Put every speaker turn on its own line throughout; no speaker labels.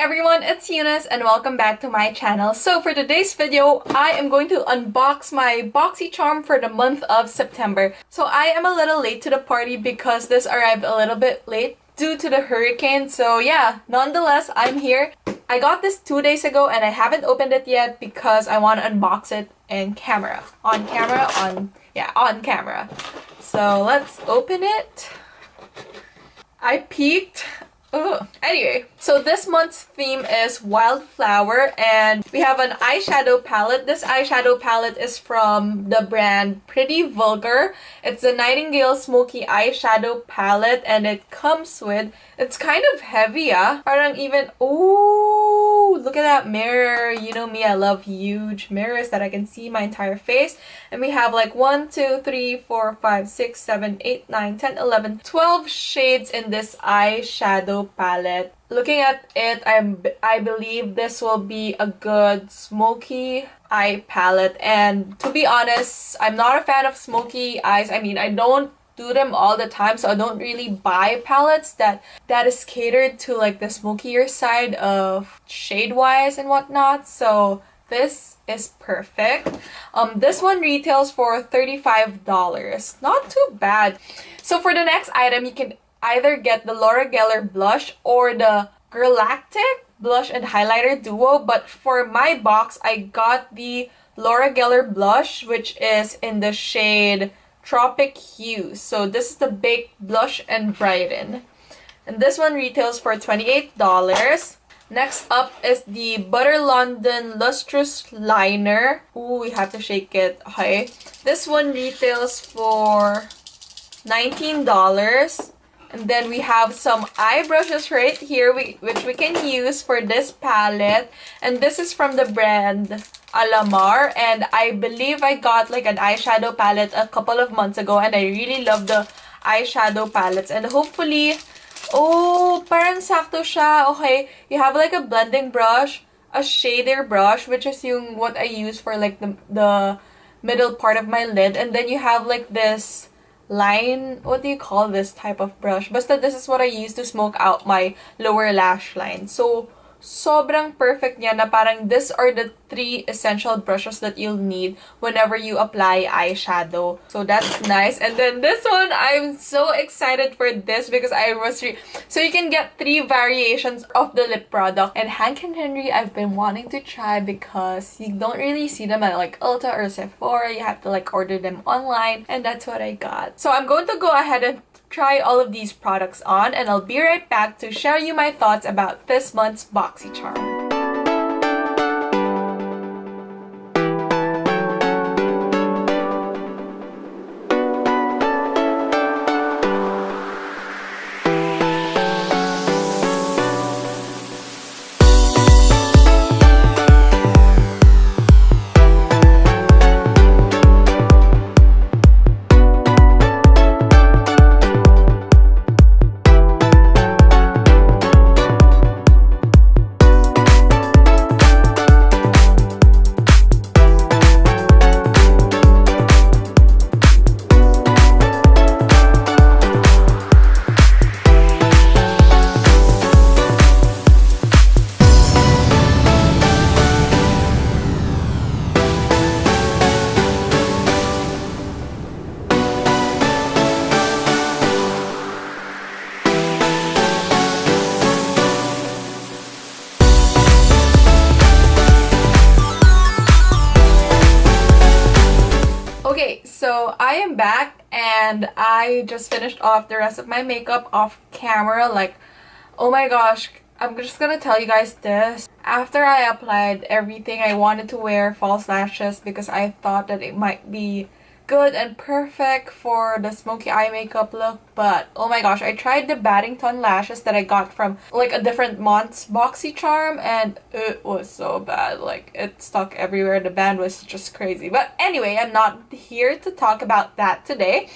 everyone, it's Hues and welcome back to my channel. So for today's video, I am going to unbox my Boxycharm for the month of September. So I am a little late to the party because this arrived a little bit late due to the hurricane. So yeah, nonetheless, I'm here. I got this 2 days ago and I haven't opened it yet because I want to unbox it in camera. On camera. So let's open it. I peeked. Ugh. Anyway, so this month's theme is wildflower and we have an eyeshadow palette. This eyeshadow palette is from the brand Pretty Vulgar. It's a Nightingale smoky eyeshadow palette and it comes with, it's kind of heavy parang even, ooh, look at that mirror. You know me, I love huge mirrors that I can see my entire face. And we have like 1, 2, 3, 4, 5, 6, 7, 8, 9, 10, 11, 12 shades in this eyeshadow palette. Looking at it, I believe this will be a good smoky eye palette. And to be honest, I'm not a fan of smoky eyes. I mean, I don't do them all the time, so I don't really buy palettes that is catered to like the smokier side of shade wise and whatnot. So this is perfect. This one retails for $35. Not too bad. So for the next item, you can either get the Laura Geller blush or the Galactic blush and highlighter duo, but for my box I got the Laura Geller blush, which is in the shade Tropic Hues. So this is the Baked Blush and Brighten, and this one retails for $28. Next up is the Butter London Lustrous Liner. Ooh, we have to shake it. Okay, this one retails for $19. And then we have some eye brushes right here, which we can use for this palette. And this is from the brand Alamar. And I believe I got like an eyeshadow palette a couple of months ago. And I really love the eyeshadow palettes. And hopefully, oh, parang sakto siya. Okay, you have like a blending brush, a shader brush, which is yung what I use for like the middle part of my lid. And then you have like this line, what do you call this type of brush? Basta this is what I use to smoke out my lower lash line. So sobrang perfect niya na parang these are the 3 essential brushes that you'll need whenever you apply eyeshadow. So that's nice. And then this one, I'm so excited for this because so you can get 3 variations of the lip product. And Hank and Henry, I've been wanting to try because you don't really see them at like Ulta or Sephora. You have to like order them online, and that's what I got. So I'm going to go ahead and try all of these products on, and I'll be right back to share you my thoughts about this month's Boxycharm. Okay, so I am back and I just finished off the rest of my makeup off camera. Like, oh my gosh, I'm just gonna tell you guys this. After I applied everything, I wanted to wear false lashes because I thought that it might be good and perfect for the smoky eye makeup look. But oh my gosh, I tried the Baddington lashes that I got from like a different month's Boxycharm and it was so bad. Like, it stuck everywhere. The band was just crazy. But anyway, I'm not here to talk about that today.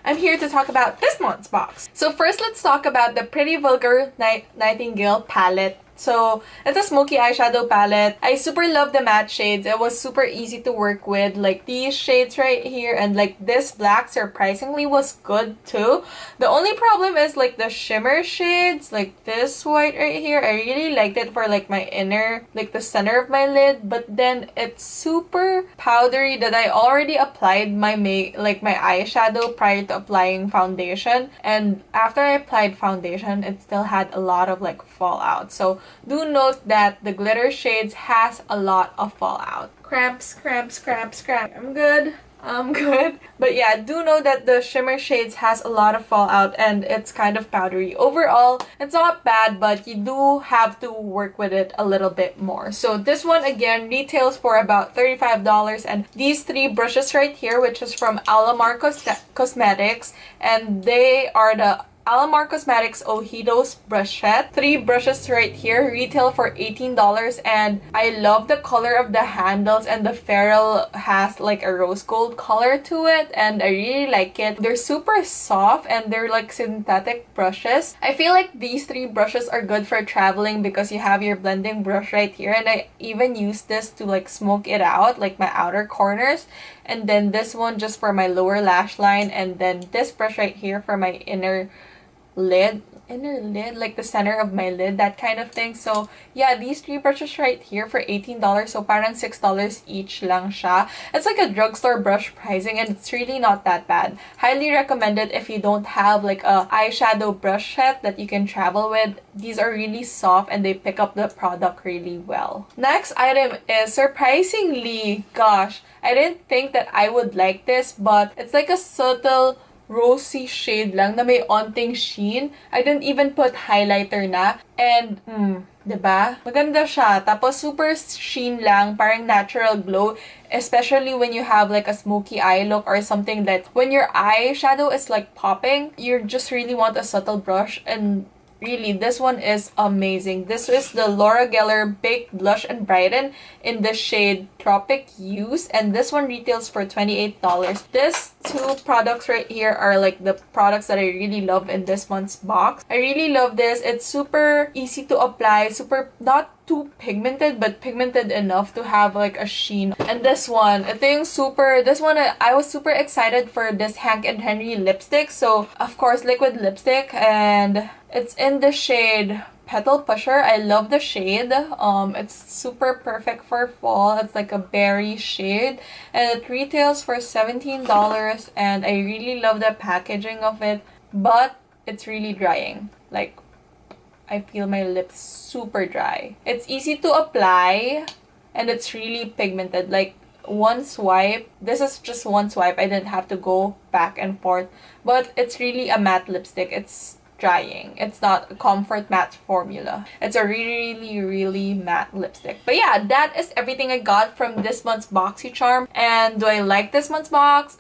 I'm here to talk about this month's box. So first, let's talk about the Pretty Vulgar Nightingale palette. So it's a smoky eyeshadow palette. I super love the matte shades. It was super easy to work with. Like these shades right here and like this black surprisingly was good too. The only problem is like the shimmer shades, like this white right here. I really liked it for like my inner, like the center of my lid, but then it's super powdery that I already applied my my eyeshadow prior to applying foundation, and after I applied foundation it still had a lot of like fallout. So do note that the glitter shades has a lot of fallout. Cramps. I'm good. But yeah, do know that the shimmer shades has a lot of fallout and it's kind of powdery. Overall, it's not bad, but you do have to work with it a little bit more. So this one again retails for about $35, and these three brushes right here, which is from Alamar Cosmetics, and they are the Alamar Cosmetics Ojitos brush set. Three brushes right here retail for $18, and I love the color of the handles, and the ferrule has like a rose gold color to it and I really like it. They're super soft and they're like synthetic brushes. I feel like these three brushes are good for traveling because you have your blending brush right here, and I even use this to like smoke it out, like my outer corners, and then this one just for my lower lash line, and then this brush right here for my inner lid, like the center of my lid, that kind of thing. So yeah, these three brushes right here for $18, so parang $6 each lang siya. It's like a drugstore brush pricing and it's really not that bad. Highly recommended if you don't have like a eyeshadow brush set that you can travel with. These are really soft and they pick up the product really well. Next item is surprisingly, gosh, I didn't think that I would like this, but it's like a subtle rosy shade lang na may onting sheen. I didn't even put highlighter na. And, diba? Maganda siya. Tapos, super sheen lang. Parang natural glow. Especially when you have like a smoky eye look or something that when your eyeshadow is like popping, you just really want a subtle brush. And really, this one is amazing. This is the Laura Geller Baked Blush and Brighten in the shade Tropic Hues, and this one retails for $28. These two products right here are like the products that I really love in this month's box. I really love this. It's super easy to apply, super not too pigmented, but pigmented enough to have like a sheen. And this one, I was super excited for this Hank and Henry lipstick. So of course, liquid lipstick, and it's in the shade Petal Pusher. I love the shade. It's super perfect for fall. It's like a berry shade and it retails for $17, and I really love the packaging of it, but it's really drying. Like, I feel my lips super dry. It's easy to apply and it's really pigmented. Like one swipe, this is just one swipe. I didn't have to go back and forth, but it's really a matte lipstick. It's drying. It's not a comfort matte formula. It's a really matte lipstick. But yeah, that is everything I got from this month's Boxycharm. And do I like this month's box?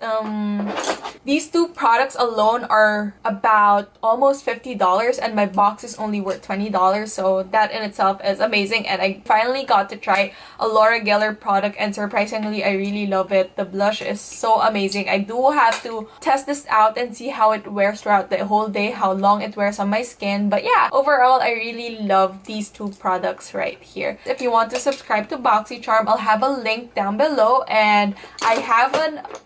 These two products alone are about almost $50, and my box is only worth $20, so that in itself is amazing. And I finally got to try a Laura Geller product, and surprisingly I really love it. The blush is so amazing. I do have to test this out and see how it wears throughout the whole day, how long it wears on my skin. But yeah, overall I really love these two products right here. If you want to subscribe to Boxycharm, I'll have a link down below, and I have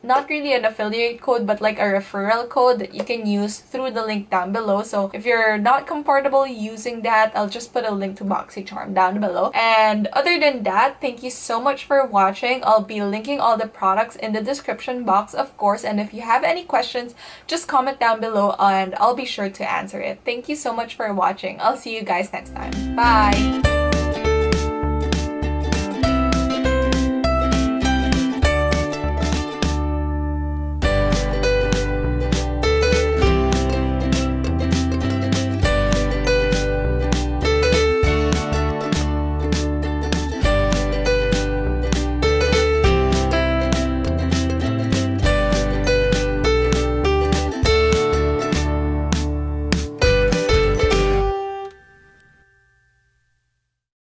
not really an affiliate code, but like a referral code that you can use through the link down below. So if you're not comfortable using that, I'll just put a link to Boxycharm down below. And other than that, thank you so much for watching. I'll be linking all the products in the description box, of course, and if you have any questions, just comment down below and I'll be sure to answer it. Thank you so much for watching. I'll see you guys next time. Bye!